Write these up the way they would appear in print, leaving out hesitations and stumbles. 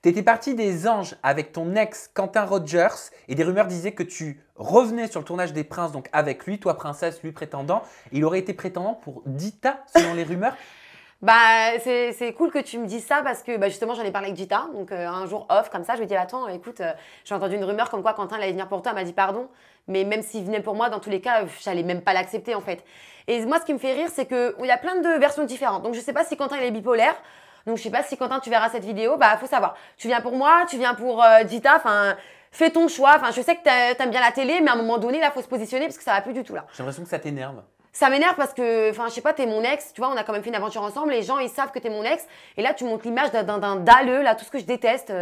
T'étais parti des Anges avec ton ex Quentin Rogers et des rumeurs disaient que tu revenais sur le tournage des Princes, donc avec lui, toi princesse, lui prétendant. Il aurait été prétendant pour Dita selon les rumeurs. Bah, c'est cool que tu me dises ça parce que justement j'en ai parlé avec Gita, donc un jour off comme ça, je lui ai dit attends écoute, j'ai entendu une rumeur comme quoi Quentin il allait venir pour toi, elle m'a dit pardon, mais même s'il venait pour moi, dans tous les cas, j'allais même pas l'accepter en fait. Et moi ce qui me fait rire c'est qu'il y a plein de versions différentes, donc je sais pas si Quentin il est bipolaire, donc je sais pas si Quentin tu verras cette vidéo, bah faut savoir, tu viens pour moi, tu viens pour Gita, enfin fais ton choix, enfin je sais que t'aimes bien la télé, mais à un moment donné là faut se positionner parce que ça va plus du tout là. J'ai l'impression que ça t'énerve. Ça m'énerve parce que, enfin, je sais pas, t'es mon ex, tu vois, on a quand même fait une aventure ensemble, les gens, ils savent que t'es mon ex, et là, tu montres l'image d'un dalleux, là, tout ce que je déteste.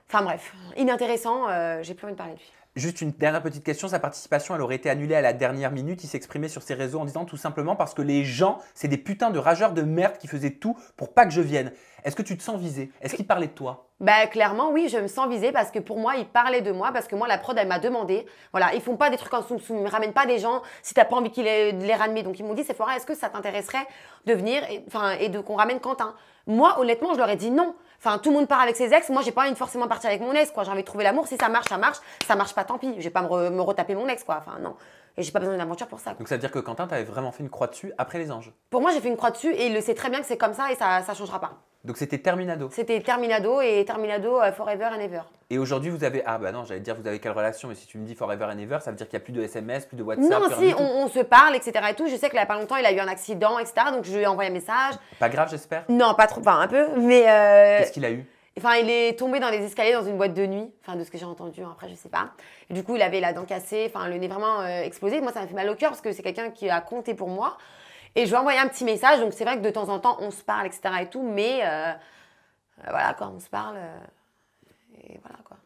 Enfin, bref, inintéressant, j'ai plus envie de parler de lui. Juste une dernière petite question, sa participation, elle aurait été annulée à la dernière minute. Il s'exprimait sur ses réseaux en disant tout simplement parce que les gens, c'est des putains de rageurs de merde qui faisaient tout pour pas que je vienne. Est-ce que tu te sens visé? Est-ce qu'il parlait de toi? Bah clairement oui, je me sens visée parce que pour moi, ils parlaient de moi, parce que moi, la prod, elle m'a demandé. Voilà, ils font pas des trucs en soum-soum, ils me ramènent pas des gens si t'as pas envie de les ramener. Donc ils m'ont dit, Sephora, est-ce que ça t'intéresserait de venir et qu'on ramène Quentin? Moi, honnêtement, je leur ai dit non. Enfin, tout le monde part avec ses ex. Moi, j'ai pas envie de forcément partir avec mon ex, quoi. J'ai envie de trouver l'amour. Si ça marche, ça marche. Ça marche pas, tant pis. Je vais pas me retaper mon ex, quoi. Enfin, non. Et j'ai pas besoin d'une aventure pour ça, quoi. Donc ça veut dire que Quentin, t'avais vraiment fait une croix dessus après les Anges? Pour moi, j'ai fait une croix dessus et il le sait très bien que c'est comme ça et ça changera pas. Donc c'était terminado? C'était terminado et terminado forever and ever. Et aujourd'hui, vous avez… Ah bah non, j'allais te dire vous avez quelle relation, mais si tu me dis forever and ever, ça veut dire qu'il n'y a plus de SMS, plus de WhatsApp? Non, si, on se parle, etc. et tout. Je sais qu'il y a pas longtemps, il a eu un accident, etc. Donc je lui ai envoyé un message. Pas grave, j'espère? Non, pas trop, enfin un peu, mais… Qu'est-ce qu'il a eu? Enfin, il est tombé dans les escaliers dans une boîte de nuit, enfin de ce que j'ai entendu, après je sais pas. Et du coup, il avait la dent cassée, enfin le nez vraiment explosé. Moi, ça m'a fait mal au cœur parce que c'est quelqu'un qui a compté pour moi. Et je lui ai envoyé un petit message, donc c'est vrai que de temps en temps, on se parle, etc. et tout, mais voilà quoi, on se parle et voilà quoi.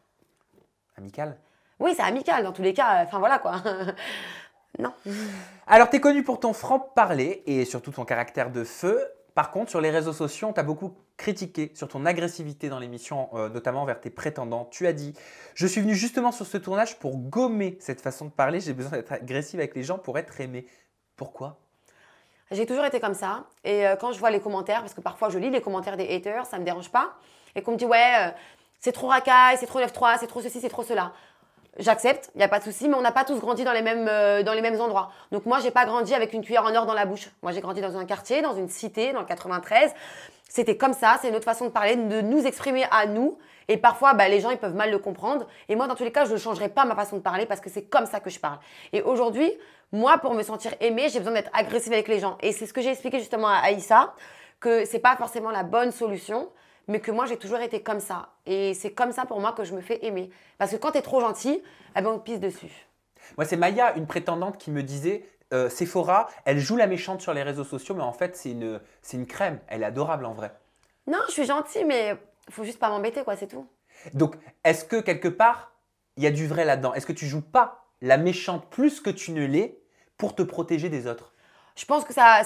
Amical? Oui, c'est amical dans tous les cas, enfin voilà quoi. Non. Alors, tu es connu pour ton franc-parler et surtout ton caractère de feu. Par contre, sur les réseaux sociaux, on t'a beaucoup critiqué sur ton agressivité dans l'émission, notamment vers tes prétendants. Tu as dit « Je suis venu justement sur ce tournage pour gommer cette façon de parler. J'ai besoin d'être agressive avec les gens pour être aimée. » Pourquoi? J'ai toujours été comme ça. Et quand je vois les commentaires, parce que parfois je lis les commentaires des haters, ça ne me dérange pas. Et qu'on me dit « Ouais, c'est trop racaille, c'est trop 9-3, c'est trop ceci, c'est trop cela. » J'accepte, il n'y a pas de souci, mais on n'a pas tous grandi dans les mêmes endroits. Donc moi, j'ai pas grandi avec une cuillère en or dans la bouche. Moi, j'ai grandi dans un quartier, dans une cité, dans le 93. C'était comme ça, c'est notre façon de parler, de nous exprimer à nous. Et parfois, les gens, ils peuvent mal le comprendre. Et moi, dans tous les cas, je ne changerai pas ma façon de parler parce que c'est comme ça que je parle. Et aujourd'hui, moi, pour me sentir aimée, j'ai besoin d'être agressive avec les gens. Et c'est ce que j'ai expliqué justement à Aïssa, que c'est pas forcément la bonne solution, mais que moi, j'ai toujours été comme ça. Et c'est comme ça pour moi que je me fais aimer. Parce que quand tu es trop gentil, on te pisse dessus. Moi, c'est Maya, une prétendante, qui me disait Sephora, elle joue la méchante sur les réseaux sociaux, mais en fait, c'est une crème. Elle est adorable en vrai. Non, je suis gentille, mais il faut juste pas m'embêter, quoi, c'est tout. Donc, est-ce que quelque part, il y a du vrai là-dedans? Est-ce que tu joues pas la méchante plus que tu ne l'es pour te protéger des autres? Je pense que ça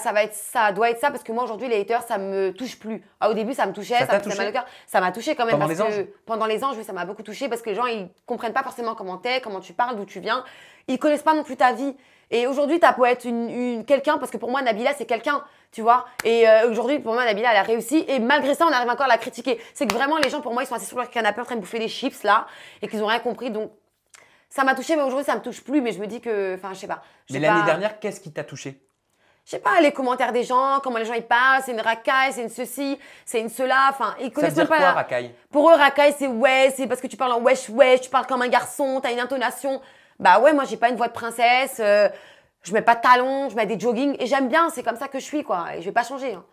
doit être ça parce que moi aujourd'hui les haters ça me touche plus. Au début ça me touchait, ça me faisait mal au cœur. Ça m'a touché quand même pendant les Anges. Pendant les Anges, oui, ça m'a beaucoup touché parce que les gens ils comprennent pas forcément comment t'es, comment tu parles, d'où tu viens. Ils connaissent pas non plus ta vie. Et aujourd'hui t'as beau être quelqu'un parce que pour moi Nabila c'est quelqu'un, tu vois. Et aujourd'hui pour moi Nabila elle a réussi et malgré ça on arrive encore à la critiquer. C'est que vraiment les gens pour moi ils sont assis sur leur canapé en train de bouffer des chips là et qu'ils ont rien compris donc ça m'a touché mais aujourd'hui ça me touche plus mais je me dis que enfin je sais pas. Mais l'année dernière qu'est-ce qui t'a touché? Je sais pas, les commentaires des gens, comment les gens ils parlent, c'est une racaille, c'est une ceci, c'est une cela, enfin, ils connaissent même pas. Ça veut dire quoi, racaille? Pour eux, racaille, c'est ouais, c'est parce que tu parles en wesh, wesh, tu parles comme un garçon, t'as une intonation. Bah ouais, moi j'ai pas une voix de princesse, je mets pas de talons, je mets des joggings et j'aime bien, c'est comme ça que je suis quoi, et je vais pas changer. Hein.